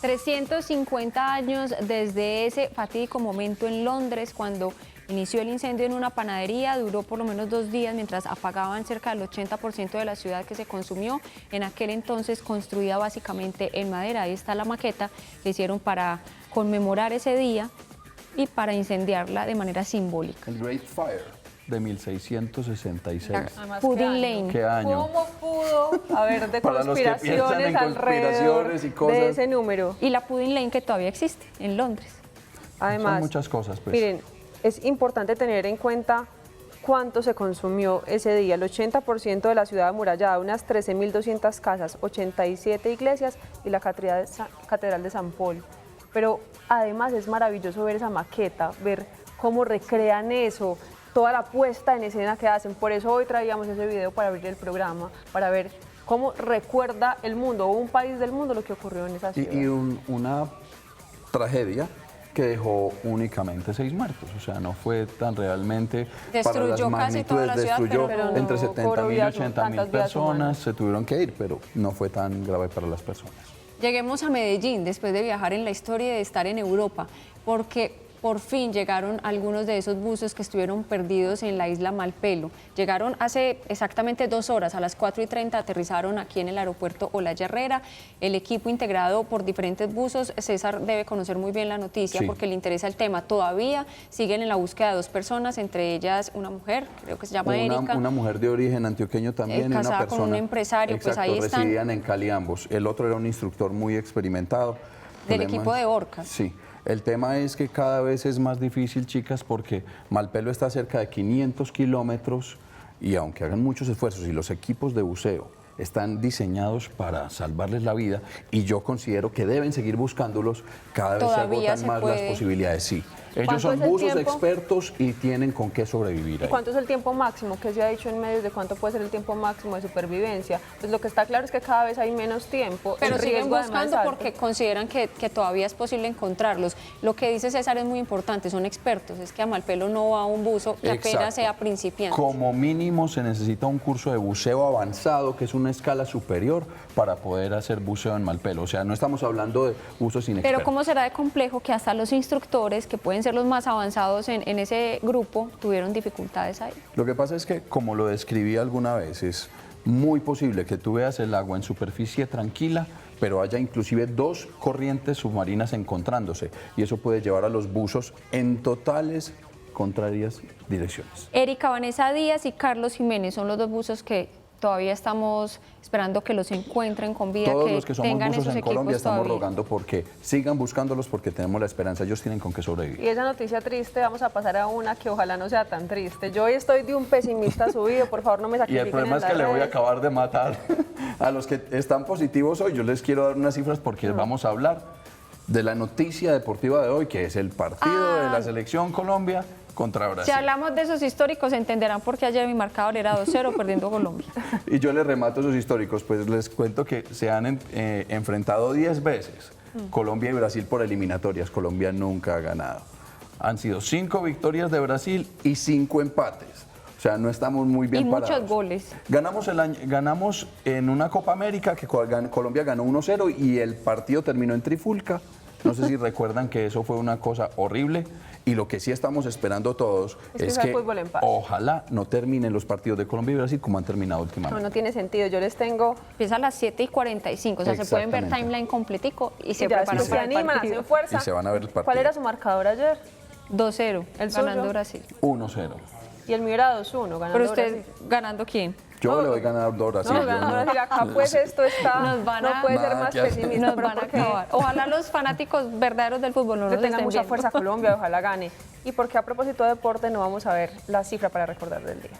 350 años desde ese fatídico momento en Londres, cuando inició el incendio en una panadería, duró por lo menos 2 días mientras apagaban cerca del 80% de la ciudad que se consumió, en aquel entonces construida básicamente en madera. Ahí está la maqueta que hicieron para conmemorar ese día y para incendiarla de manera simbólica. El Great Fire de 1666. Pudding Lane. ¿Qué año? ¿Cómo pudo haber de Para los que piensan conspiraciones en alrededor conspiraciones y cosas. de ese número? Y la Pudding Lane que todavía existe en Londres. Además, son muchas cosas, pues. Miren, es importante tener en cuenta cuánto se consumió ese día. El 80% de la ciudad amurallada, unas 13.200 casas, 87 iglesias y la Catedral de San Paul. Pero además es maravilloso ver esa maqueta, ver cómo recrean eso, toda la puesta en escena que hacen. Por eso hoy traíamos ese video para abrir el programa, para ver cómo recuerda el mundo o un país del mundo lo que ocurrió en esa ciudad. Y una tragedia que dejó únicamente 6 muertos, o sea, no fue tan realmente para las Destruyó casi toda magnitudes, la ciudad, destruyó pero entre no 70.000 cobró y vidas, 80.000 tantas vidas personas, humanas. se tuvieron que ir, pero no fue tan grave para las personas. Lleguemos a Medellín después de viajar en la historia y de estar en Europa, porque por fin llegaron algunos de esos buzos que estuvieron perdidos en la isla Malpelo. Llegaron hace exactamente 2 horas, a las 4:30 aterrizaron aquí en el aeropuerto Olaya Herrera. El equipo integrado por diferentes buzos, César debe conocer muy bien la noticia, sí, porque le interesa el tema. Todavía siguen en la búsqueda de 2 personas, entre ellas una mujer, creo que se llama Erika. Una mujer de origen antioqueño también, y una casada persona, con un empresario, exacto, pues ahí están. Residían en Cali ambos. El otro era un instructor muy experimentado. Del equipo de Orcas. Sí. El tema es que cada vez es más difícil, chicas, porque Malpelo está a cerca de 500 kilómetros y aunque hagan muchos esfuerzos y los equipos de buceo están diseñados para salvarles la vida y yo considero que deben seguir buscándolos, cada vez Todavía se agotan más las posibilidades, sí. Ellos son ¿Cuánto es el buzos tiempo? expertos y tienen con qué sobrevivir ahí. ¿Cuánto es el tiempo máximo? ¿Qué se ha dicho en medios de cuánto puede ser el tiempo máximo de supervivencia? Pues lo que está claro es que cada vez hay menos tiempo. Pero el siguen riesgo además buscando es alto. porque consideran que todavía es posible encontrarlos. Lo que dice César es muy importante, son expertos, es que a Malpelo no va un buzo que apenas Exacto. sea principiante. Como mínimo se necesita un curso de buceo avanzado, que es una escala superior, para poder hacer buceo en Malpelo. O sea, no estamos hablando de buzos inexpertos. Pero ¿cómo será de complejo que hasta los instructores, que pueden ser los más avanzados en ese grupo, tuvieron dificultades ahí? Lo que pasa es que, como lo describí alguna vez, es muy posible que tú veas el agua en superficie tranquila, pero haya inclusive 2 corrientes submarinas encontrándose, y eso puede llevar a los buzos en totales contrarias direcciones. Erika Vanessa Díaz y Carlos Jiménez son los 2 buzos que todavía estamos esperando que los encuentren con vida, Todos que los que somos tengan buzos esos en equipos Colombia estamos todavía. rogando porque sigan buscándolos, porque tenemos la esperanza, ellos tienen con qué sobrevivir. Y esa noticia triste, vamos a pasar a una que ojalá no sea tan triste. Yo hoy estoy de un pesimista subido, por favor no me Y sacrifiquen. el problema en es que las le voy a redes. acabar de matar a los que están positivos hoy. Yo les quiero dar unas cifras porque vamos a hablar de la noticia deportiva de hoy, que es el partido de la Selección Colombia contra Brasil. Si hablamos de esos históricos, entenderán por qué ayer mi marcador era 2-0 perdiendo Colombia. Y yo les remato esos históricos, pues les cuento que se han enfrentado 10 veces Colombia y Brasil por eliminatorias. Colombia nunca ha ganado. Han sido 5 victorias de Brasil y 5 empates. O sea, no estamos muy bien Y parados. muchos goles. Ganamos en una Copa América que Colombia ganó 1-0 y el partido terminó en trifulca. No sé si recuerdan que eso fue una cosa horrible, y lo que sí estamos esperando todos es sea que fútbol en paz. ojalá no terminen los partidos de Colombia y Brasil como han terminado últimamente. No tiene sentido, yo les tengo... Empieza a las 7:45, o sea, se pueden ver Exactamente. timeline completico y se Y ya preparan después se para el animan, partido. hacen fuerza. Y se van a ver el partido. ¿Cuál era su marcador ayer? 2-0, ¿El ganando suyo? Brasil. 1-0. Y el mío era 2-1, ganando Pero usted, Brasil. ¿ganando quién? Yo le voy a ganar a Brasil. No, yo ganando no. Brasil. Acá pues esto está... Nos van no a- puede ser Nada más que hacer. pesimista. Nos pero van a porque acabar. Ojalá los fanáticos verdaderos del fútbol no le nos tenga estén mucha viendo. fuerza a Colombia, ojalá gane. Y porque a propósito de deporte no vamos a ver la cifra para recordar del día.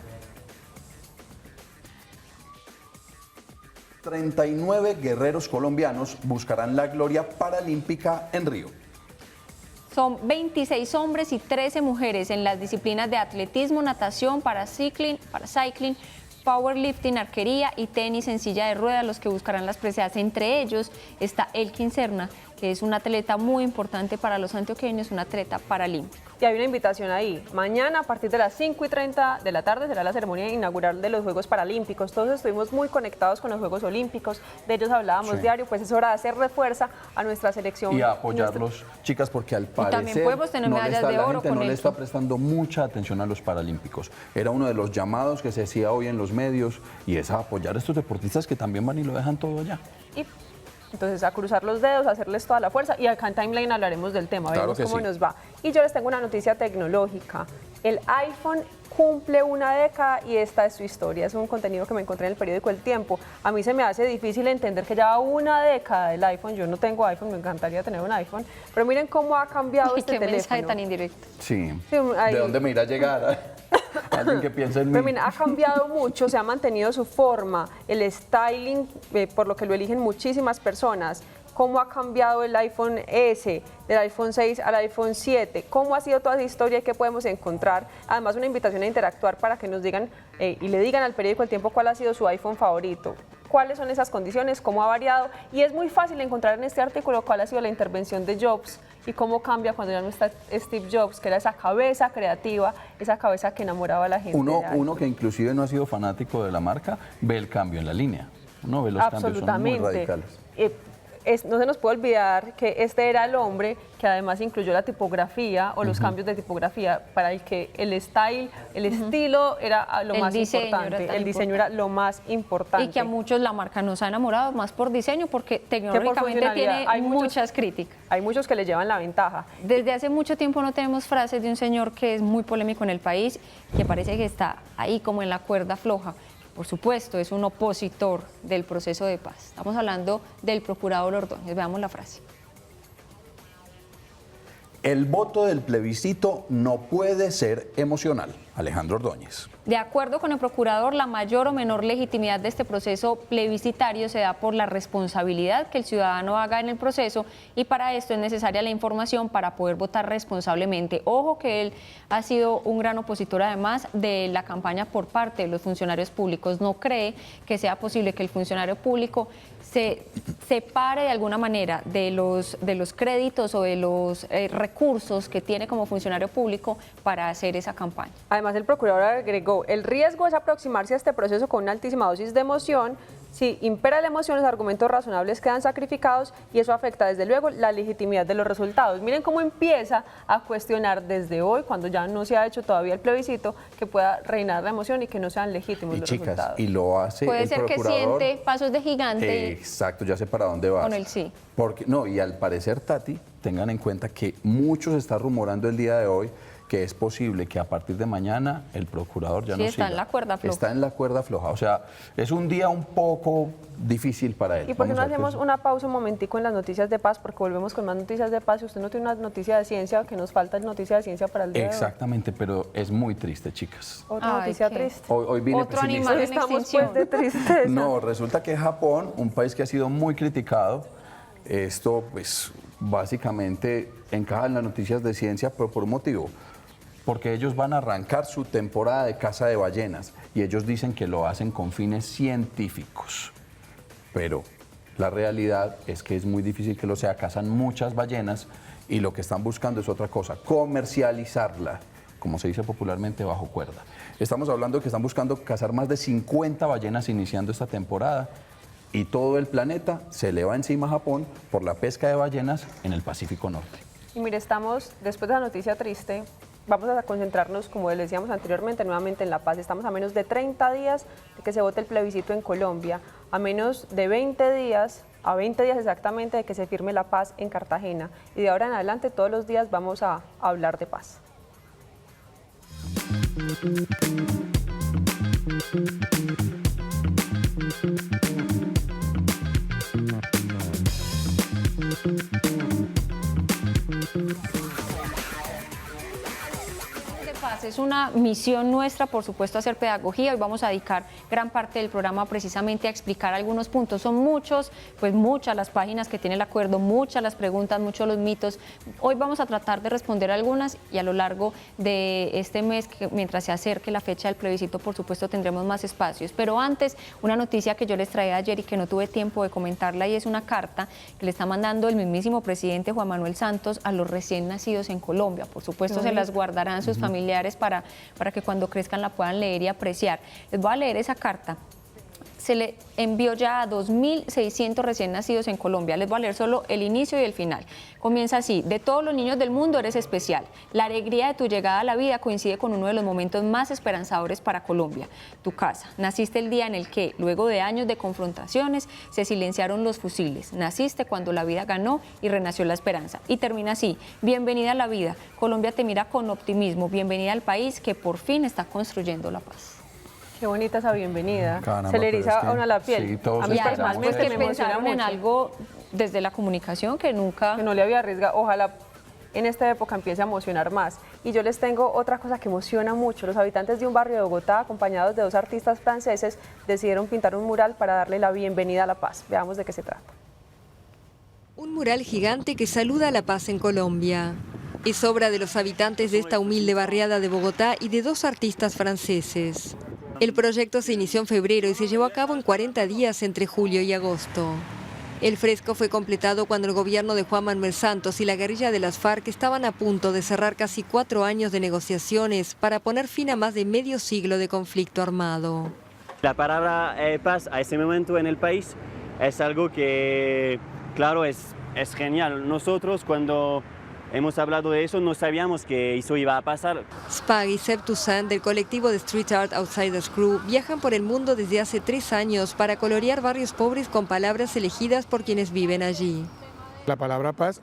39 guerreros colombianos buscarán la gloria paralímpica en Río. Son 26 hombres y 13 mujeres en las disciplinas de atletismo, natación, paracycling, powerlifting, arquería y tenis en silla de ruedas los que buscarán las preseas. Entre ellos está Elkin Serna, que es un atleta muy importante para los antioqueños, un atleta paralímpico. Y hay una invitación ahí. Mañana a partir de las 5:30 de la tarde será la ceremonia inaugural de los Juegos Paralímpicos. Todos estuvimos muy conectados con los Juegos Olímpicos, de ellos hablábamos Sí. diario, pues es hora de hacer refuerza a nuestra selección. Y a apoyarlos, chicas, porque al también parecer podemos tener no le medallas está- de la oro gente con no le esto. está prestando mucha atención a los paralímpicos. Era uno de los llamados que se hacía hoy en los medios y es a apoyar a estos deportistas que también van y lo dejan todo allá. Y entonces a cruzar los dedos, a hacerles toda la fuerza y acá en Timeline hablaremos del tema, Claro veremos que cómo sí. nos va. Y yo les tengo una noticia tecnológica. El iPhone cumple una década y esta es su historia. Es un contenido que me encontré en el periódico El Tiempo. A mí se me hace difícil entender que ya va una década del iPhone. Yo no tengo iPhone, me encantaría tener un iPhone. Pero miren cómo ha cambiado Ay, este qué mensaje teléfono. tan indirecto. Sí. Sí, ahí. ¿De dónde me irá a llegar? Alguien que piense en mí. Pero mira, ha cambiado mucho, se ha mantenido su forma, el styling, por lo que lo eligen muchísimas personas. Cómo ha cambiado el iPhone S, del iPhone 6 al iPhone 7, cómo ha sido toda esa historia y qué podemos encontrar. Además, una invitación a interactuar para que nos digan y le digan al periódico El Tiempo cuál ha sido su iPhone favorito, cuáles son esas condiciones, cómo ha variado. Y es muy fácil encontrar en este artículo cuál ha sido la intervención de Jobs y cómo cambia cuando ya no está Steve Jobs, que era esa cabeza creativa, esa cabeza que enamoraba a la gente. Uno que inclusive no ha sido fanático de la marca, ve el cambio en la línea. Uno ve los cambios, son muy Absolutamente. radicales. No se nos puede olvidar que este era el hombre que además incluyó la tipografía o los cambios de tipografía para el que el style, el estilo era lo El más diseño era importante. tan El diseño era lo más importante. Y que a muchos la marca nos ha enamorado más por diseño, porque tecnológicamente funcionalidad. tiene Hay muchos- muchas críticas. Hay muchos que le llevan la ventaja. Desde hace mucho tiempo no tenemos frases de un señor que es muy polémico en el país, que parece que está ahí como en la cuerda floja. Por supuesto, es un opositor del proceso de paz. Estamos hablando del procurador Ordóñez. Veamos la frase. El voto del plebiscito no puede ser emocional. Alejandro Ordóñez. De acuerdo con el procurador, la mayor o menor legitimidad de este proceso plebiscitario se da por la responsabilidad que el ciudadano haga en el proceso y para esto es necesaria la información para poder votar responsablemente. Ojo que él ha sido un gran opositor además de la campaña por parte de los funcionarios públicos. No cree que sea posible que el funcionario público se separe de alguna manera de los créditos o de los recursos que tiene como funcionario público para hacer esa campaña. Además, el procurador agregó, el riesgo es aproximarse a este proceso con una altísima dosis de emoción. Si impera la emoción, los argumentos razonables quedan sacrificados y eso afecta desde luego la legitimidad de los resultados. Miren cómo empieza a cuestionar desde hoy, cuando ya no se ha hecho todavía el plebiscito, que pueda reinar la emoción y que no sean legítimos Y los chicas, resultados. y lo hace Puede el ser que procurador. siente pasos de gigante. Exacto, ya sé para dónde vas. Con el sí. Porque, no, y al parecer, Tati, tengan en cuenta que mucho se está rumorando el día de hoy que es posible que a partir de mañana el procurador ya Sí, no está siga. en la cuerda floja. Está en la cuerda floja. O sea, es un día un poco difícil para él. ¿Y por qué Vamos no a ver qué hacemos es. una pausa un momentico en las noticias de paz? Porque volvemos con más noticias de paz. Si usted no tiene una noticia de ciencia, que nos falta noticia de ciencia para el día de hoy. Exactamente, pero es muy triste, chicas. Otra Ay, noticia qué- triste. Hoy vine Otro pesimista. animal en Estamos extinción. pues de tristeza. No, resulta que Japón, un país que ha sido muy criticado, esto pues básicamente encaja en las noticias de ciencia, pero por un motivo, porque ellos van a arrancar su temporada de caza de ballenas y ellos dicen que lo hacen con fines científicos, pero la realidad es que es muy difícil que lo sea, cazan muchas ballenas y lo que están buscando es otra cosa, comercializarla, como se dice popularmente, bajo cuerda. Estamos hablando de que están buscando cazar más de 50 ballenas iniciando esta temporada y todo el planeta se le va encima a Japón por la pesca de ballenas en el Pacífico Norte. Y mire, estamos, después de la noticia triste, vamos a concentrarnos, como les decíamos anteriormente, nuevamente en la paz. Estamos a menos de 30 días de que se vote el plebiscito en Colombia, a menos de 20 días, a 20 días exactamente de que se firme la paz en Cartagena. Y de ahora en adelante, todos los días vamos a hablar de paz. De paz es una misión nuestra, por supuesto, hacer pedagogía. Hoy vamos a dedicar gran parte del programa precisamente a explicar algunos puntos. Son muchas las páginas que tiene el acuerdo, muchas las preguntas, muchos los mitos. Hoy vamos a tratar de responder algunas y a lo largo de este mes, mientras se acerque la fecha del plebiscito, por supuesto, tendremos más espacios. Pero antes, una noticia que yo les traía ayer y que no tuve tiempo de comentarla, y es una carta que le está mandando el mismísimo presidente Juan Manuel Santos a los recién nacidos en Colombia. Por supuesto, se las guardarán sus familiares para que cuando crezcan la puedan leer y apreciar. Les voy a leer esa carta. Se le envió ya a 2.600 recién nacidos en Colombia. Les voy a leer solo el inicio y el final. Comienza así: de todos los niños del mundo eres especial. La alegría de tu llegada a la vida coincide con uno de los momentos más esperanzadores para Colombia, tu casa. Naciste el día en el que, luego de años de confrontaciones, se silenciaron los fusiles. Naciste cuando la vida ganó y renació la esperanza. Y termina así: bienvenida a la vida. Colombia te mira con optimismo. Bienvenida al país que por fin está construyendo la paz. Qué bonita esa bienvenida. Caramba, se le pero eriza es que a uno la piel. sí, todos a mí esperamos personalmente eso. me emociona pensaron mucho. en algo desde la comunicación que nunca... Que no le había arriesgado. Ojalá en esta época empiece a emocionar más. Y yo les tengo otra cosa que emociona mucho. Los habitantes de un barrio de Bogotá, acompañados de 2 artistas franceses, decidieron pintar un mural para darle la bienvenida a la paz. Veamos de qué se trata. Un mural gigante que saluda a la paz en Colombia. Es obra de los habitantes de esta humilde barriada de Bogotá y de 2 artistas franceses. El proyecto se inició en febrero y se llevó a cabo en 40 días entre julio y agosto. El fresco fue completado cuando el gobierno de Juan Manuel Santos y la guerrilla de las FARC estaban a punto de cerrar casi 4 años de negociaciones para poner fin a más de medio siglo de conflicto armado. La palabra paz a ese momento en el país es algo que, claro, es genial. Nosotros cuando hemos hablado de eso no sabíamos que eso iba a pasar. Spag y Seb Toussaint del colectivo de Street Art Outsiders Crew viajan por el mundo desde hace 3 años para colorear barrios pobres con palabras elegidas por quienes viven allí. La palabra paz,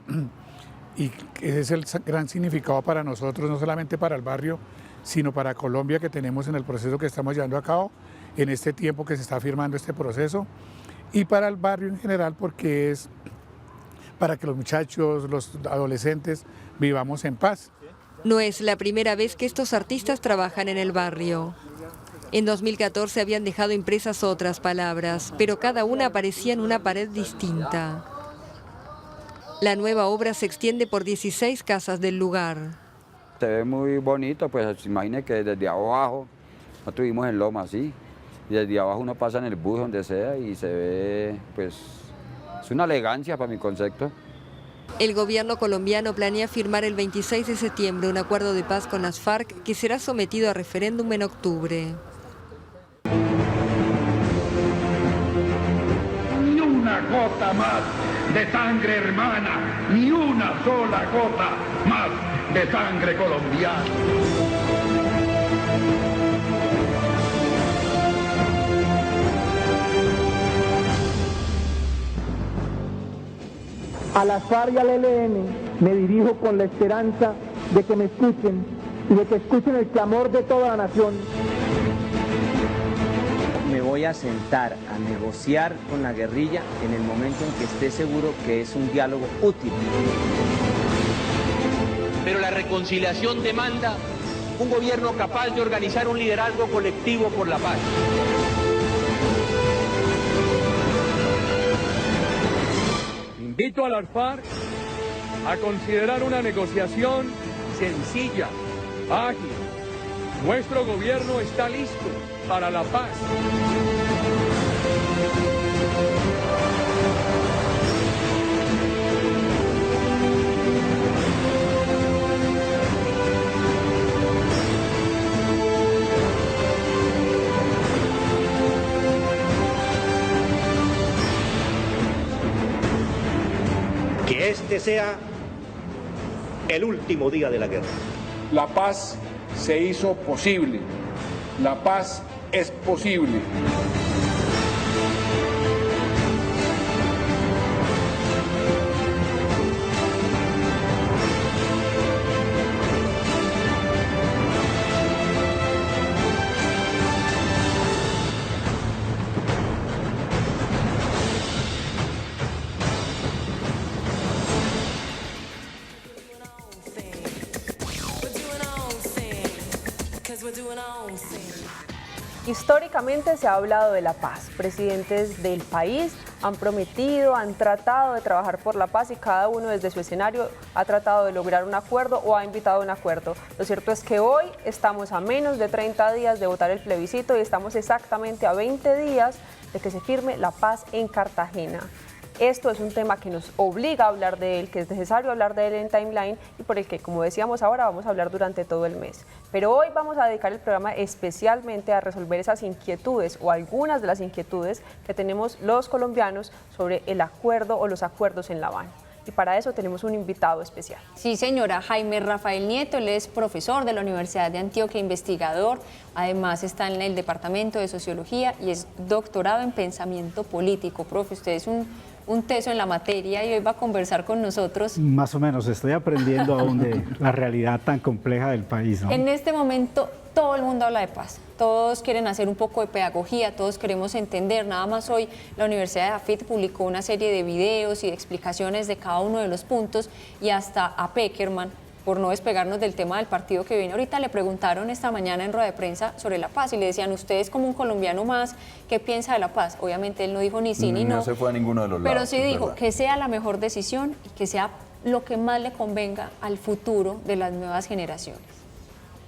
y ese es el gran significado para nosotros, no solamente para el barrio, sino para Colombia, que tenemos en el proceso que estamos llevando a cabo, en este tiempo que se está firmando este proceso, y para el barrio en general, porque es para que los muchachos, los adolescentes, vivamos en paz. No es la primera vez que estos artistas trabajan en el barrio. En 2014 habían dejado impresas otras palabras, pero cada una aparecía en una pared distinta. La nueva obra se extiende por 16 casas del lugar. Se ve muy bonito, pues imagine que desde abajo, nosotros vivimos en Loma, sí, y desde abajo uno pasa en el bus donde sea y se ve, pues, es una elegancia para mi concepto. El gobierno colombiano planea firmar el 26 de septiembre un acuerdo de paz con las FARC que será sometido a referéndum en octubre. Ni una gota más de sangre hermana, ni una sola gota más de sangre colombiana. A las FARC y al ELN me dirijo con la esperanza de que me escuchen y de que escuchen el clamor de toda la nación. Me voy a sentar a negociar con la guerrilla en el momento en que esté seguro que es un diálogo útil. Pero la reconciliación demanda un gobierno capaz de organizar un liderazgo colectivo por la paz. Invito a las FARC a considerar una negociación sencilla, ágil. Nuestro gobierno está listo para la paz. Que este sea el último día de la guerra. La paz se hizo posible. La paz es posible. Históricamente se ha hablado de la paz. Presidentes del país han prometido, han tratado de trabajar por la paz y cada uno desde su escenario ha tratado de lograr un acuerdo o ha invitado a un acuerdo. Lo cierto es que hoy estamos a menos de 30 días de votar el plebiscito y estamos exactamente a 20 días de que se firme la paz en Cartagena. Esto es un tema que nos obliga a hablar de él, que es necesario hablar de él en Timeline y por el que, como decíamos ahora, vamos a hablar durante todo el mes. Pero hoy vamos a dedicar el programa especialmente a resolver esas inquietudes o algunas de las inquietudes que tenemos los colombianos sobre el acuerdo o los acuerdos en La Habana. Y para eso tenemos un invitado especial. Sí, señora, Jaime Rafael Nieto, él es profesor de la Universidad de Antioquia, investigador, además está en el Departamento de Sociología y es doctorado en Pensamiento Político. Profe, usted es un teso en la materia y hoy va a conversar con nosotros. Más o menos, estoy aprendiendo aún de la realidad tan compleja del país, ¿no? En este momento todo el mundo habla de paz, todos quieren hacer un poco de pedagogía, todos queremos entender. Nada más hoy la Universidad de Afit publicó una serie de videos y de explicaciones de cada uno de los puntos y hasta a Peckerman, por no despegarnos del tema del partido que viene ahorita, le preguntaron esta mañana en rueda de prensa sobre la paz y le decían, ustedes como un colombiano más, ¿qué piensa de la paz? Obviamente él no dijo ni sí ni no. No se fue a ninguno de los lados. Pero sí dijo que sea la mejor decisión y que sea lo que más le convenga al futuro de las nuevas generaciones.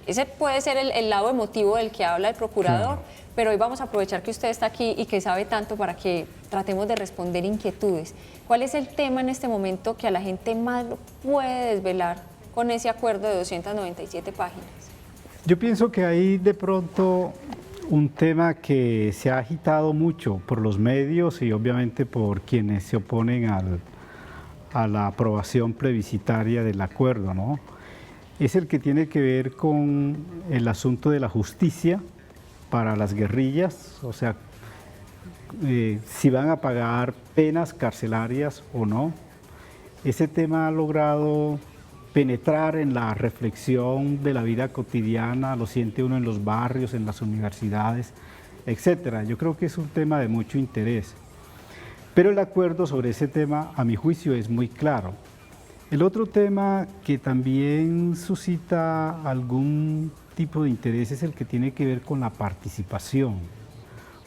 Ese puede ser el lado emotivo del que habla el procurador, pero hoy vamos a aprovechar que usted está aquí y que sabe tanto para que tratemos de responder inquietudes. ¿Cuál es el tema en este momento que a la gente más lo puede desvelar con ese acuerdo de 297 páginas? Yo pienso que hay de pronto un tema que se ha agitado mucho por los medios y obviamente por quienes se oponen a la aprobación plebiscitaria del acuerdo, ¿no? Es el que tiene que ver con el asunto de la justicia para las guerrillas, o sea, si van a pagar penas carcelarias o no. Ese tema ha logrado penetrar en la reflexión de la vida cotidiana, lo siente uno en los barrios, en las universidades, etcétera. Yo creo que es un tema de mucho interés. Pero el acuerdo sobre ese tema, a mi juicio, es muy claro. El otro tema que también suscita algún tipo de interés es el que tiene que ver con la participación.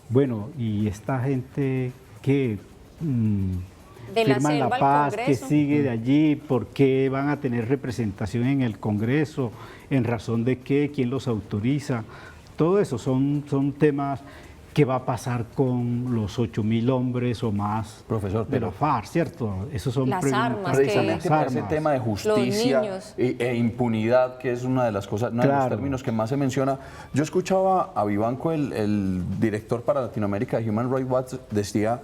Bueno, y esta gente que firman la paz, que sigue de allí, ¿por qué van a tener representación en el Congreso? ¿En razón de qué? ¿Quién los autoriza? Todo eso son temas que va a pasar con los 8.000 hombres o más, profesor, de la FARC, ¿cierto? Esos son las armas, precisamente por ese tema de justicia e impunidad, que es una de las cosas, uno de los términos que más se menciona. Yo escuchaba a Vivanco, el director para Latinoamérica de Human Rights Watch, decía,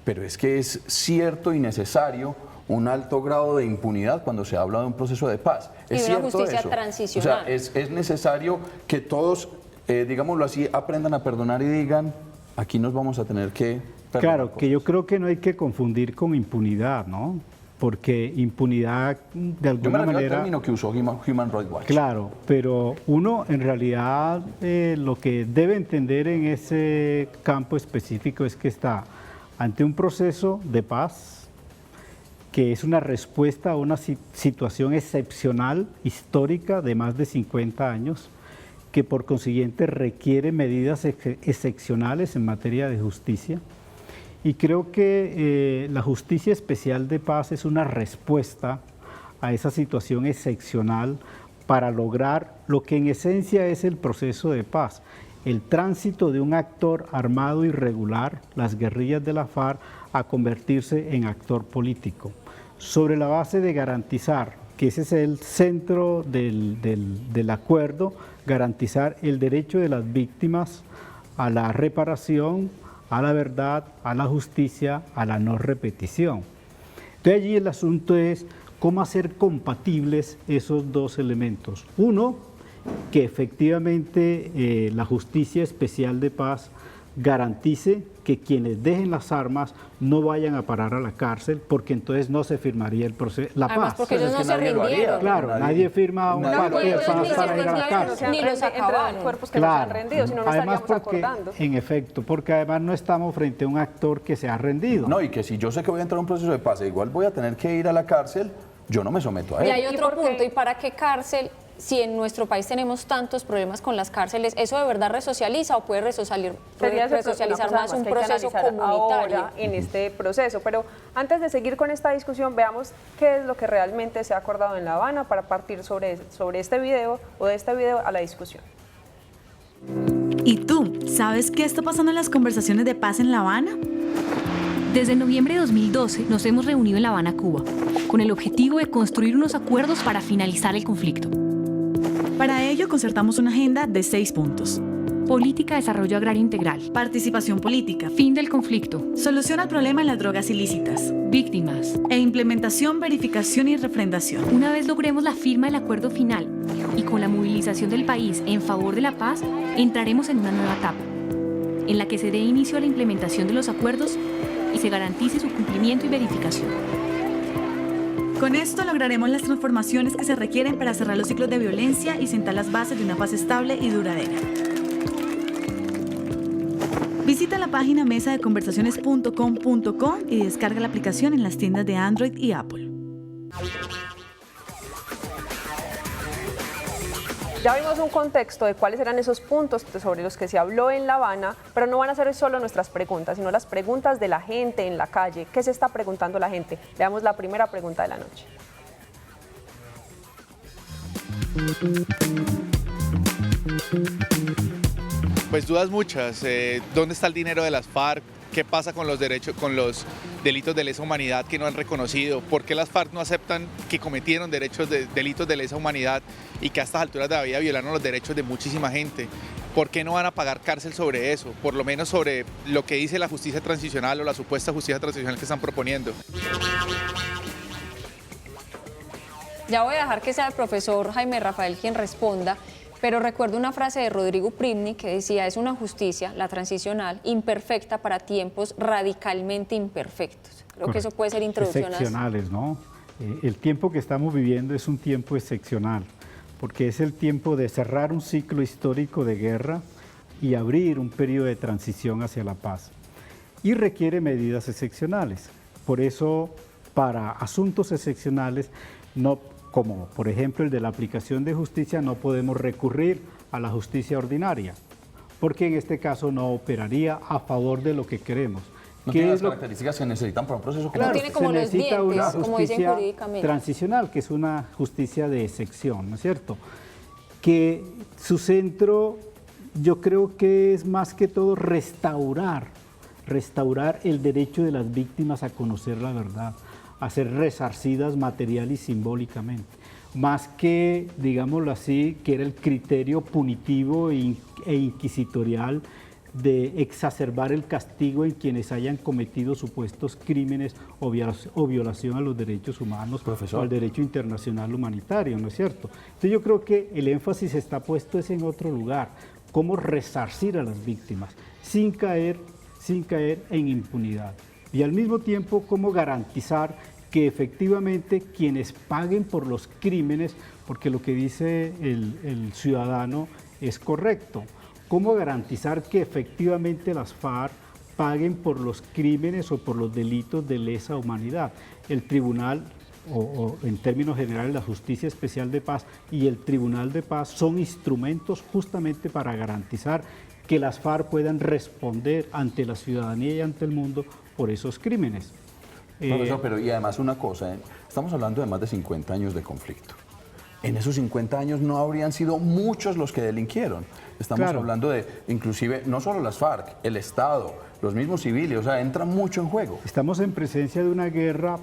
pero es que es cierto y necesario un alto grado de impunidad cuando se habla de un proceso de paz. Es cierto eso. Y una justicia transicional. O sea, es necesario que todos, digámoslo así, aprendan a perdonar y digan, aquí nos vamos a tener que perdonar. Claro, que yo creo que no hay que confundir con impunidad, ¿no? Porque impunidad, de alguna manera... al término que usó Human Rights Watch. Claro, pero uno en realidad lo que debe entender en ese campo específico es que está ante un proceso de paz, que es una respuesta a una situación excepcional, histórica, de más de 50 años, que por consiguiente requiere medidas excepcionales en materia de justicia. Y creo que la justicia especial de paz es una respuesta a esa situación excepcional para lograr lo que en esencia es el proceso de paz, el tránsito de un actor armado irregular, las guerrillas de la FARC, a convertirse en actor político, sobre la base de garantizar, que ese es el centro del acuerdo, garantizar el derecho de las víctimas a la reparación, a la verdad, a la justicia, a la no repetición. Entonces allí el asunto es cómo hacer compatibles esos dos elementos. Uno, que efectivamente la justicia especial de paz garantice que quienes dejen las armas no vayan a parar a la cárcel, porque entonces no se firmaría el proceso, la Además, paz. porque ellos no se rindieron. Claro, nadie firma un pacto de paz para ir a la cárcel. Ni los acabaron. Cuerpos que no se han rendido, si no, no además estaríamos porque, acordando. en efecto, porque además no estamos frente a un actor que se ha rendido. No, y que si yo sé que voy a entrar a un proceso de paz, igual voy a tener que ir a la cárcel, yo no me someto a él. Y hay otro punto, ¿y para qué cárcel si en nuestro país tenemos tantos problemas con las cárceles, ¿eso de verdad resocializa o puede resocializar más un proceso comunitario? Ahora en este proceso. Pero antes de seguir con esta discusión, veamos qué es lo que realmente se ha acordado en La Habana para partir sobre este video o de este video a la discusión. ¿Y tú, sabes qué está pasando en las conversaciones de paz en La Habana? Desde noviembre de 2012 nos hemos reunido en La Habana, Cuba, con el objetivo de construir unos acuerdos para finalizar el conflicto. Para ello concertamos una agenda de 6 puntos. Política de desarrollo agrario integral. Participación política. Fin del conflicto. Solución al problema en las drogas ilícitas. Víctimas. E implementación, verificación y refrendación. Una vez logremos la firma del acuerdo final y con la movilización del país en favor de la paz, entraremos en una nueva etapa, en la que se dé inicio a la implementación de los acuerdos y se garantice su cumplimiento y verificación. Con esto lograremos las transformaciones que se requieren para cerrar los ciclos de violencia y sentar las bases de una paz estable y duradera. Visita la página mesadeconversaciones.com.co y descarga la aplicación en las tiendas de Android y Apple. Ya vimos un contexto de cuáles eran esos puntos sobre los que se habló en La Habana, pero no van a ser solo nuestras preguntas, sino las preguntas de la gente en la calle. ¿Qué se está preguntando la gente? Veamos la primera pregunta de la noche. Pues dudas muchas. ¿Dónde está el dinero de las FARC? ¿Qué pasa con los delitos de lesa humanidad que no han reconocido? ¿Por qué las FARC no aceptan que cometieron delitos de lesa humanidad y que a estas alturas de la vida violaron los derechos de muchísima gente? ¿Por qué no van a pagar cárcel sobre eso? Por lo menos sobre lo que dice la justicia transicional o la supuesta justicia transicional que están proponiendo. Ya voy a dejar que sea el profesor Jaime Rafael quien responda, pero recuerdo una frase de Rodrigo Pribny que decía: es una justicia, la transicional, imperfecta para tiempos radicalmente imperfectos. Creo que eso puede ser introducción. Excepcionales, ¿no? El tiempo que estamos viviendo es un tiempo excepcional, porque es el tiempo de cerrar un ciclo histórico de guerra y abrir un periodo de transición hacia la paz. Y requiere medidas excepcionales. Por eso, para asuntos excepcionales, no, como por ejemplo el de la aplicación de justicia, no podemos recurrir a la justicia ordinaria, porque en este caso no operaría a favor de lo que queremos. No tiene las características que necesitan para un proceso como no tiene como los dientes, una como dicen justicia jurídicamente. Transicional, que es una justicia de excepción, ¿no es cierto? Que su centro, yo creo que es más que todo restaurar el derecho de las víctimas a conocer la verdad, a ser resarcidas material y simbólicamente, más que, digámoslo así, que era el criterio punitivo e inquisitorial de exacerbar el castigo en quienes hayan cometido supuestos crímenes o violación a los derechos humanos, profesor, o al derecho internacional humanitario, ¿no es cierto? Entonces yo creo que el énfasis está puesto es en otro lugar, cómo resarcir a las víctimas sin caer en impunidad. Y al mismo tiempo, cómo garantizar que efectivamente quienes paguen por los crímenes, porque lo que dice el ciudadano es correcto, cómo garantizar que efectivamente las FARC paguen por los crímenes o por los delitos de lesa humanidad. El tribunal, o en términos generales la Justicia Especial de Paz y el Tribunal de Paz son instrumentos justamente para garantizar que las FARC puedan responder ante la ciudadanía y ante el mundo por esos crímenes. Profesor, pero y además una cosa, estamos hablando de más de 50 años de conflicto. En esos 50 años no habrían sido muchos los que delinquieron. Estamos hablando de, inclusive, no solo las FARC, el Estado, los mismos civiles, o sea, entra mucho en juego. Estamos en presencia de una guerra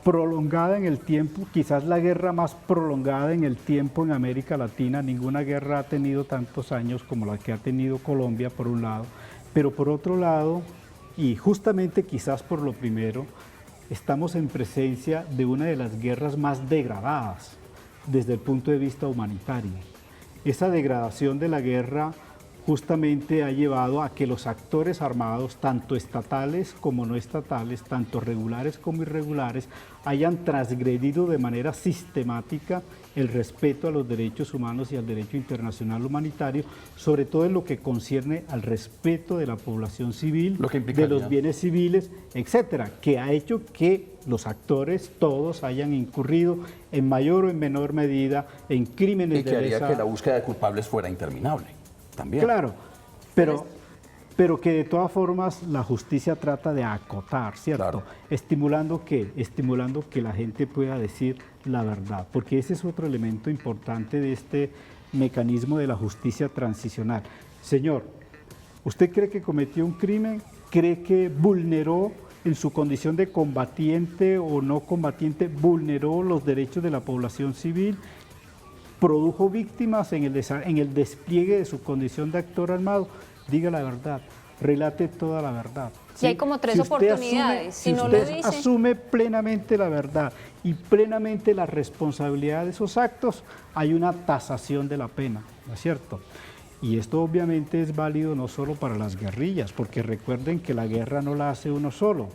prolongada en el tiempo, quizás la guerra más prolongada en el tiempo en América Latina. Ninguna guerra ha tenido tantos años como la que ha tenido Colombia, por un lado. Pero por otro lado, y justamente quizás por lo primero, estamos en presencia de una de las guerras más degradadas desde el punto de vista humanitario. Esa degradación de la guerra justamente ha llevado a que los actores armados, tanto estatales como no estatales, tanto regulares como irregulares, hayan transgredido de manera sistemática el respeto a los derechos humanos y al derecho internacional humanitario, sobre todo en lo que concierne al respeto de la población civil, de los bienes civiles, etcétera, que ha hecho que los actores todos hayan incurrido en mayor o en menor medida en crímenes y que de haría lesa... que la búsqueda de culpables fuera interminable también. Claro, pero que de todas formas la justicia trata de acotar, ¿cierto? Claro. Estimulando que la gente pueda decir la verdad, porque ese es otro elemento importante de este mecanismo de la justicia transicional. Señor, ¿usted cree que cometió un crimen? ¿Cree que vulneró en su condición de combatiente o no combatiente, vulneró los derechos de la población civil? ¿Produjo víctimas en el despliegue de su condición de actor armado? Diga la verdad, relate toda la verdad. Y hay como tres oportunidades, si no lo dice... asume plenamente la verdad y plenamente la responsabilidad de esos actos, hay una tasación de la pena, ¿no es cierto? Y esto obviamente es válido no solo para las guerrillas, porque recuerden que la guerra no la hace uno solo,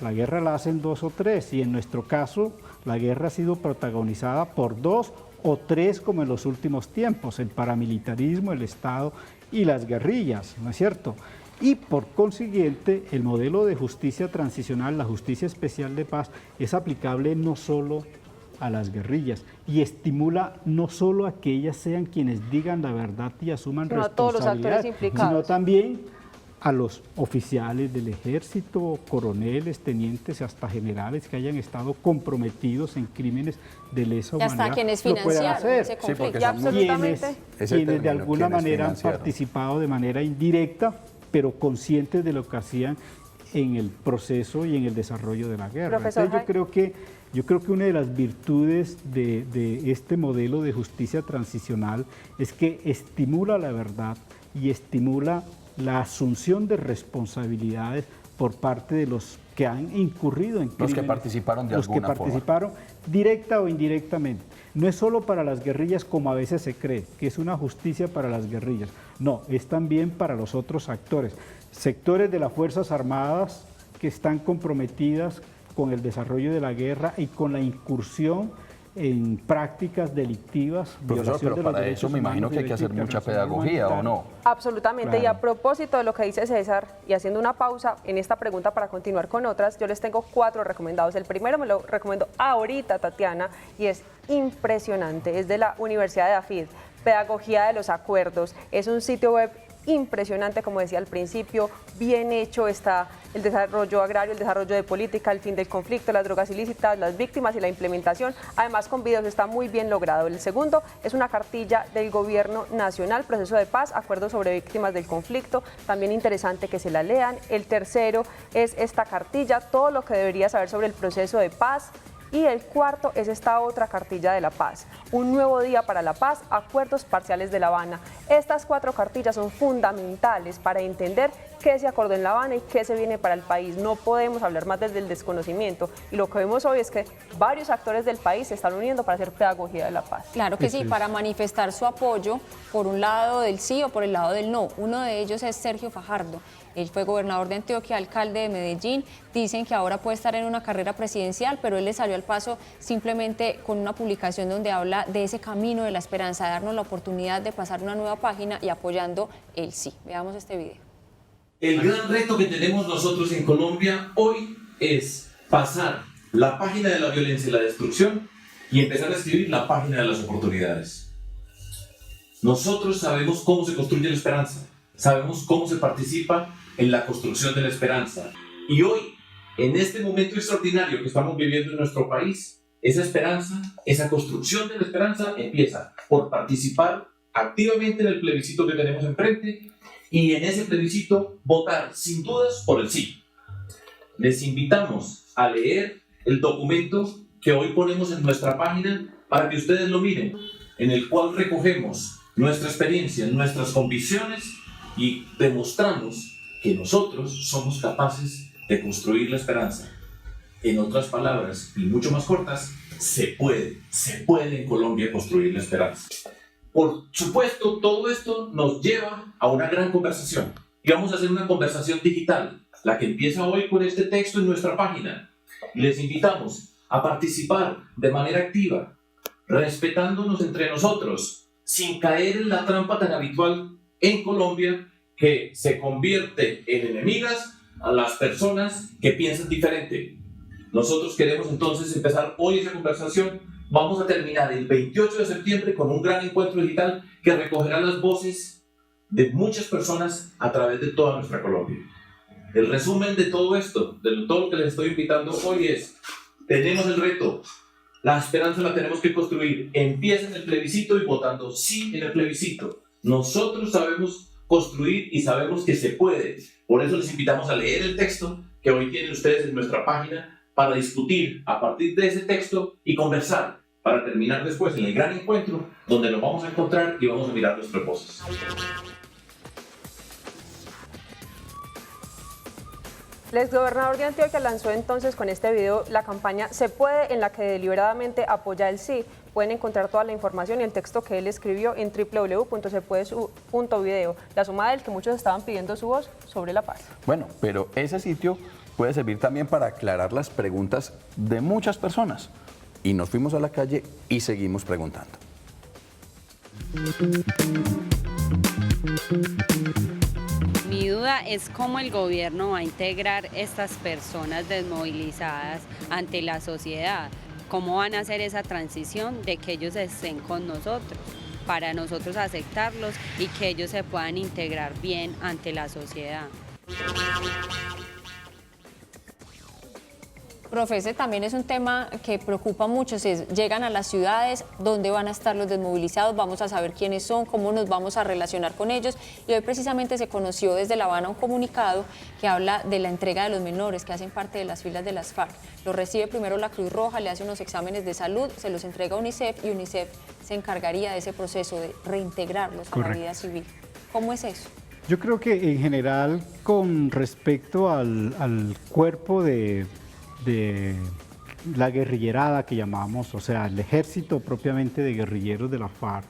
la guerra la hacen dos o tres, y en nuestro caso la guerra ha sido protagonizada por dos o tres como en los últimos tiempos, el paramilitarismo, el Estado y las guerrillas, ¿no es cierto? Y por consiguiente, el modelo de justicia transicional, la justicia especial de paz, es aplicable no solo a las guerrillas y estimula no solo a que ellas sean quienes digan la verdad y asuman responsabilidad, sino también a los oficiales del ejército, coroneles, tenientes, hasta generales que hayan estado comprometidos en crímenes de lesa humanidad. Y hasta quienes financiaron ese conflicto. Quienes de alguna manera han participado de manera indirecta, pero conscientes de lo que hacían en el proceso y en el desarrollo de la guerra. Entonces, yo creo que una de las virtudes de este modelo de justicia transicional es que estimula la verdad y estimula la asunción de responsabilidades por parte de los que han incurrido en crímenes. Los que participaron de alguna forma. Los que participaron directa o indirectamente. No es solo para las guerrillas como a veces se cree, que es una justicia para las guerrillas. No, es también para los otros actores. Sectores de las Fuerzas Armadas que están comprometidas con el desarrollo de la guerra y con la incursión en prácticas delictivas. Profesor, pero para eso me imagino que hay que hacer mucha pedagogía, ¿o no? Absolutamente, Claro. Y a propósito de lo que dice César, y haciendo una pausa en esta pregunta para continuar con otras, yo les tengo 4 recomendados. El primero me lo recomiendo ahorita, Tatiana, y es impresionante, es de la Universidad de Afid, Pedagogía de los Acuerdos. Es un sitio web impresionante, como decía al principio, bien hecho, está el desarrollo agrario, el desarrollo de política, el fin del conflicto, las drogas ilícitas, las víctimas y la implementación. Además, con videos está muy bien logrado. El segundo es una cartilla del Gobierno Nacional, Proceso de Paz, Acuerdos sobre Víctimas del Conflicto, también interesante que se la lean. El tercero es esta cartilla, todo lo que debería saber sobre el proceso de paz. Y el cuarto es esta otra cartilla de la paz, Un nuevo día para la paz, Acuerdos Parciales de La Habana. Estas 4 cartillas son fundamentales para entender qué se acordó en La Habana y qué se viene para el país. No podemos hablar más desde el desconocimiento, y lo que vemos hoy es que varios actores del país se están uniendo para hacer pedagogía de la paz. Claro que sí, para manifestar su apoyo por un lado del sí o por el lado del no. Uno de ellos es Sergio Fajardo. Él fue gobernador de Antioquia, alcalde de Medellín. Dicen que ahora puede estar en una carrera presidencial, pero él le salió al paso simplemente con una publicación donde habla de ese camino de la esperanza, de darnos la oportunidad de pasar una nueva página y apoyando el sí. Veamos este video. El gran reto que tenemos nosotros en Colombia hoy es pasar la página de la violencia y la destrucción y empezar a escribir la página de las oportunidades. Nosotros sabemos cómo se construye la esperanza, sabemos cómo se participa en la construcción de la esperanza. Y hoy, en este momento extraordinario que estamos viviendo en nuestro país, esa esperanza, esa construcción de la esperanza empieza por participar activamente en el plebiscito que tenemos enfrente y en ese plebiscito votar sin dudas por el sí. Les invitamos a leer el documento que hoy ponemos en nuestra página para que ustedes lo miren, en el cual recogemos nuestra experiencia, nuestras convicciones y demostramos que nosotros somos capaces de construir la esperanza. En otras palabras, y mucho más cortas, se puede en Colombia construir la esperanza. Por supuesto, todo esto nos lleva a una gran conversación. Y vamos a hacer una conversación digital, la que empieza hoy con este texto en nuestra página. Y les invitamos a participar de manera activa, respetándonos entre nosotros, sin caer en la trampa tan habitual en Colombia que se convierte en enemigas a las personas que piensan diferente. Nosotros queremos entonces empezar hoy esa conversación. Vamos a terminar el 28 de septiembre con un gran encuentro digital que recogerá las voces de muchas personas a través de toda nuestra Colombia. El resumen de todo esto, de todo lo que les estoy invitando hoy es: tenemos el reto, la esperanza la tenemos que construir. Empieza en el plebiscito y votando sí en el plebiscito. Nosotros sabemos construir y sabemos que se puede. Por eso les invitamos a leer el texto que hoy tienen ustedes en nuestra página para discutir a partir de ese texto y conversar para terminar después en el gran encuentro donde nos vamos a encontrar y vamos a mirar nuestras voces. El exgobernador de Antioquia lanzó entonces con este video la campaña Se Puede, en la que deliberadamente apoya el sí. Pueden encontrar toda la información y el texto que él escribió en www.sepuede.video. La suma del que muchos estaban pidiendo su voz sobre la paz. Bueno, pero ese sitio puede servir también para aclarar las preguntas de muchas personas. Y nos fuimos a la calle y seguimos preguntando. Mi duda es cómo el gobierno va a integrar estas personas desmovilizadas ante la sociedad. ¿Cómo van a hacer esa transición de que ellos estén con nosotros, para nosotros aceptarlos y que ellos se puedan integrar bien ante la sociedad? Profe, ese también es un tema que preocupa mucho. Si llegan a las ciudades, ¿dónde van a estar los desmovilizados? Vamos a saber quiénes son, cómo nos vamos a relacionar con ellos. Y hoy precisamente se conoció desde La Habana un comunicado que habla de la entrega de los menores que hacen parte de las filas de las FARC. Los recibe primero la Cruz Roja, le hace unos exámenes de salud, se los entrega a UNICEF y UNICEF se encargaría de ese proceso de reintegrarlos a la vida civil. ¿Cómo es eso? Yo creo que en general, con respecto al cuerpo de la guerrillerada que llamamos, o sea, el ejército propiamente de guerrilleros de la FARC,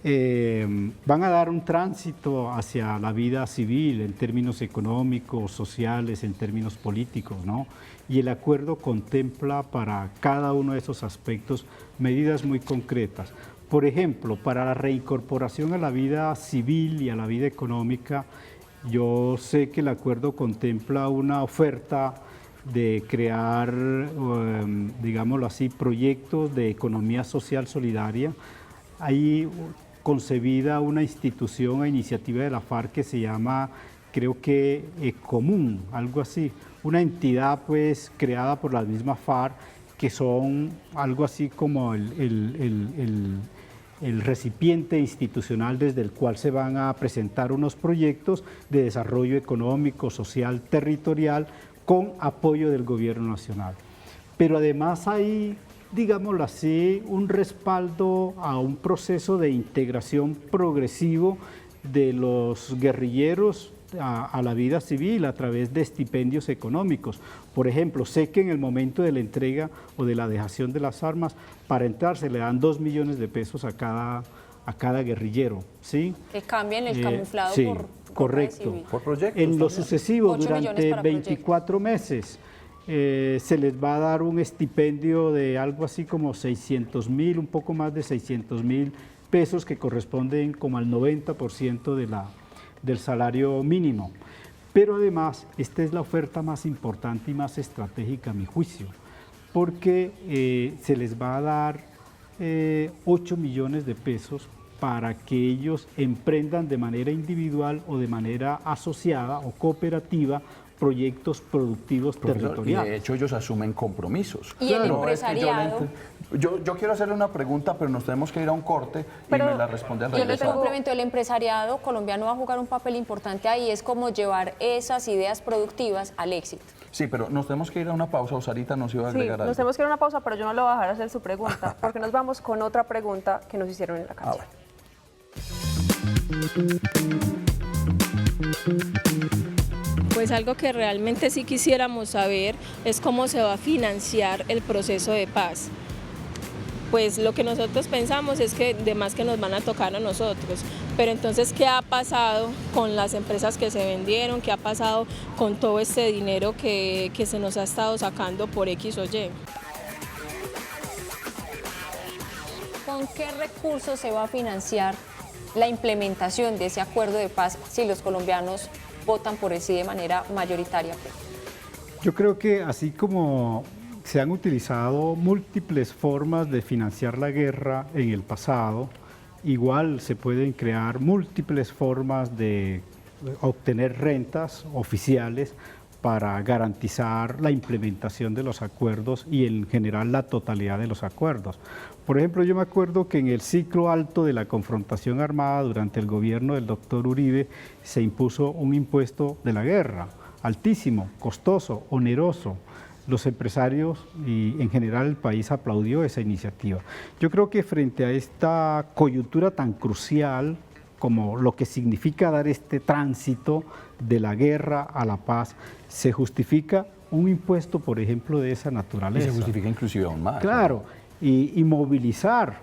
van a dar un tránsito hacia la vida civil en términos económicos, sociales, en términos políticos, ¿no? Y el acuerdo contempla para cada uno de esos aspectos medidas muy concretas. Por ejemplo, para la reincorporación a la vida civil y a la vida económica, yo sé que el acuerdo contempla una oferta de crear, digámoslo así, proyectos de economía social solidaria. Hay concebida una institución a iniciativa de la FARC que se llama, creo que Común, algo así, una entidad pues creada por la misma FARC, que son algo así como el recipiente institucional desde el cual se van a presentar unos proyectos de desarrollo económico, social, territorial, con apoyo del gobierno nacional. Pero además hay, digámoslo así, un respaldo a un proceso de integración progresivo de los guerrilleros a la vida civil a través de estipendios económicos. Por ejemplo, sé que en el momento de la entrega o de la dejación de las armas, para entrar se le dan 2 millones de pesos a cada guerrillero, ¿sí? Que cambien el camuflado sí, por correcto. Por proyectos. En lo sucesivo, 8 durante 24 meses, se les va a dar un estipendio de algo así como 600.000, un poco más de 600.000 pesos, que corresponden como al 90% del salario mínimo. Pero además, esta es la oferta más importante y más estratégica a mi juicio, porque se les va a dar 8 millones de pesos para que ellos emprendan de manera individual o de manera asociada o cooperativa proyectos productivos territoriales. Y de hecho ellos asumen compromisos. Y el empresariado... Yo quiero hacerle una pregunta, pero nos tenemos que ir a un corte y me la responde al Yo le regresar. complemento, el empresariado colombiano va a jugar un papel importante ahí, es como llevar esas ideas productivas al éxito. Sí, pero nos tenemos que ir a una pausa. Osarita nos iba a agregar algo. Nos tenemos que ir a una pausa, pero yo no lo voy a dejar hacer su pregunta, porque nos vamos con otra pregunta que nos hicieron en la cancha. Pues algo que realmente sí quisiéramos saber es cómo se va a financiar el proceso de paz. pues lo que nosotros pensamos es que de más que nos van a tocar a nosotros. Pero entonces, ¿qué ha pasado con las empresas que se vendieron? ¿Qué ha pasado con todo este dinero que se nos ha estado sacando por X o Y? ¿Con qué recursos se va a financiar la implementación de ese acuerdo de paz si los colombianos votan por él sí de manera mayoritaria? Yo creo que así como se han utilizado múltiples formas de financiar la guerra en el pasado, igual se pueden crear múltiples formas de obtener rentas oficiales para garantizar la implementación de los acuerdos y en general la totalidad de los acuerdos. Por ejemplo, yo me acuerdo que en el ciclo alto de la confrontación armada durante el gobierno del doctor Uribe se impuso un impuesto de la guerra, altísimo, costoso, oneroso. Los empresarios y en general el país aplaudió esa iniciativa. Yo creo que frente a esta coyuntura tan crucial como lo que significa dar este tránsito de la guerra a la paz, se justifica un impuesto, por ejemplo, de esa naturaleza. Y se justifica inclusive aún más. Claro, y movilizar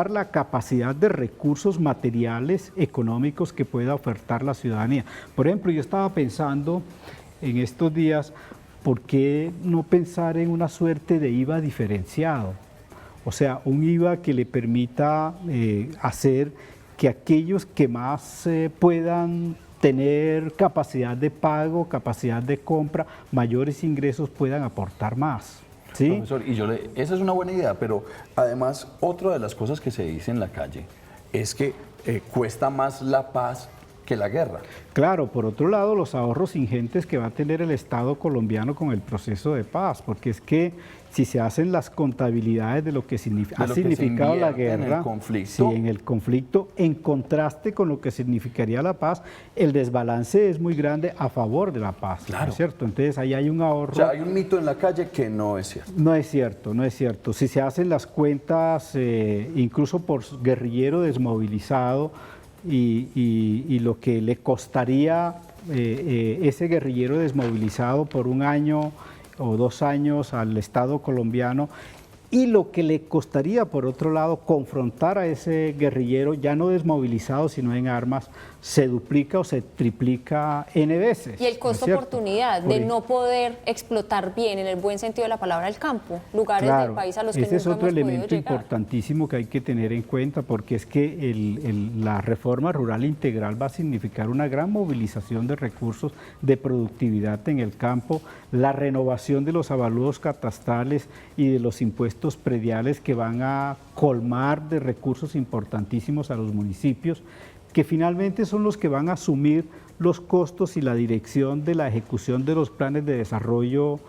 la capacidad de recursos materiales, económicos que pueda ofertar la ciudadanía. Por ejemplo, yo estaba pensando en estos días, ¿por qué no pensar en una suerte de IVA diferenciado? O sea, un IVA que le permita hacer que aquellos que más puedan tener capacidad de pago, capacidad de compra, mayores ingresos puedan aportar más. ¿Sí? Profesor, esa es una buena idea, pero además otra de las cosas que se dice en la calle es que cuesta más la paz que la guerra. Claro, por otro lado, los ahorros ingentes que va a tener el Estado colombiano con el proceso de paz, porque es que si se hacen las contabilidades de lo que ha significado la guerra, en el conflicto, en contraste con lo que significaría la paz, el desbalance es muy grande a favor de la paz, claro. ¿No es cierto? Entonces ahí hay un ahorro. O sea, hay un mito en la calle que no es cierto. No es cierto, no es cierto. Si se hacen las cuentas, incluso por guerrillero desmovilizado, y lo que le costaría ese guerrillero desmovilizado por un año o 2 años al Estado colombiano y lo que le costaría, por otro lado, confrontar a ese guerrillero ya no desmovilizado, sino en armas, se duplica o se triplica N veces. Y el costo-oportunidad de no poder explotar bien, en el buen sentido de la palabra, el campo, lugares del país a los que nunca hemos podido llegar. Ese es otro elemento importantísimo que hay que tener en cuenta, porque es que la reforma rural integral va a significar una gran movilización de recursos de productividad en el campo, la renovación de los avalúos catastrales y de los impuestos prediales que van a colmar de recursos importantísimos a los municipios, que finalmente son los que van a asumir los costos y la dirección de la ejecución de los planes de desarrollo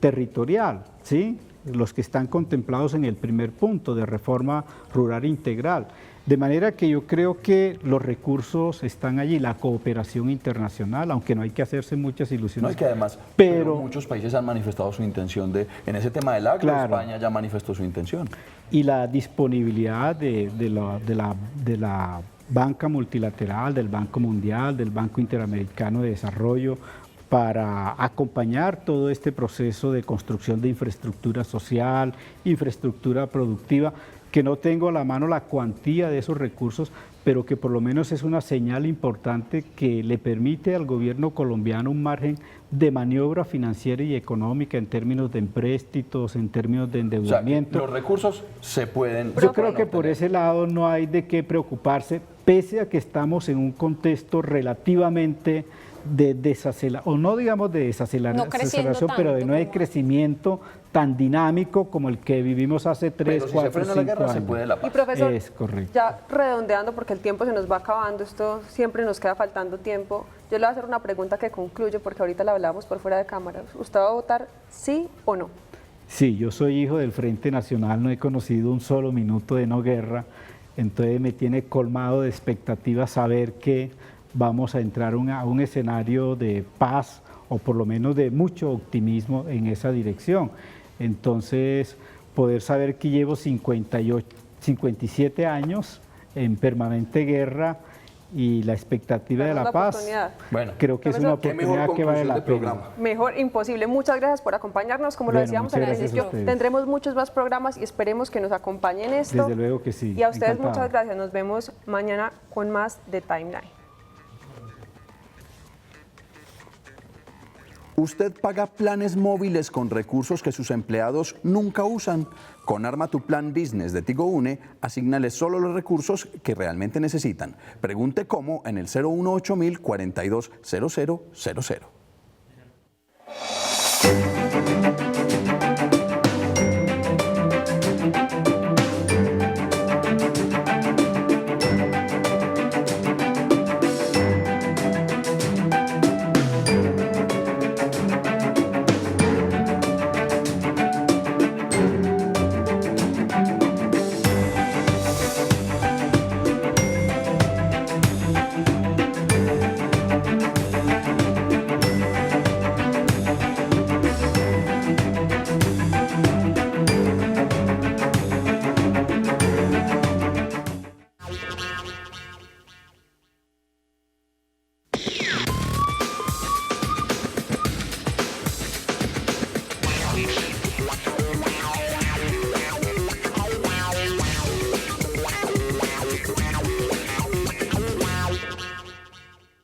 territorial, ¿sí? Los que están contemplados en el primer punto de reforma rural integral. De manera que yo creo que los recursos están allí, la cooperación internacional, aunque no hay que hacerse muchas ilusiones. No, es que además pero muchos países han manifestado su intención en ese tema del agro, claro. España ya manifestó su intención. Y la disponibilidad de la banca multilateral, del Banco Mundial, del Banco Interamericano de Desarrollo, para acompañar todo este proceso de construcción de infraestructura social, infraestructura productiva, que no tengo a la mano la cuantía de esos recursos, pero que por lo menos es una señal importante que le permite al gobierno colombiano un margen de maniobra financiera y económica en términos de empréstitos, en términos de endeudamiento. O sea, los recursos se pueden... Yo creo que por ese lado no hay de qué preocuparse, pese a que estamos en un contexto relativamente de desaceleración, o no digamos de desaceleración, pero de no hay crecimiento tan dinámico como el que vivimos hace 3, 4, 5 años. Se puede la paz. Y profesor, es correcto. Ya redondeando, porque el tiempo se nos va acabando, esto siempre nos queda faltando tiempo, yo le voy a hacer una pregunta que concluye, porque ahorita la hablamos por fuera de cámara. ¿Usted va a votar sí o no? Sí, yo soy hijo del Frente Nacional, no he conocido un solo minuto de no guerra, entonces me tiene colmado de expectativas saber que vamos a entrar a un escenario de paz o por lo menos de mucho optimismo en esa dirección. Entonces, poder saber que llevo 57 años en permanente guerra y la expectativa de Tenemos la paz, oportunidad. Bueno, creo que es una oportunidad que vale la pena. Mejor imposible. Muchas gracias por acompañarnos. Como lo Bueno, decíamos muchas en el gracias a inicio, ustedes. tendremos muchos más programas y esperemos que nos acompañen en esto. Desde luego que sí. Y a ustedes encantado. muchas gracias. Nos vemos mañana con más de Timeline. ¿Usted paga planes móviles con recursos que sus empleados nunca usan? Con Arma tu Plan Business de Tigo Une, asígnale solo los recursos que realmente necesitan. Pregunte cómo en el 018 000 42 0000.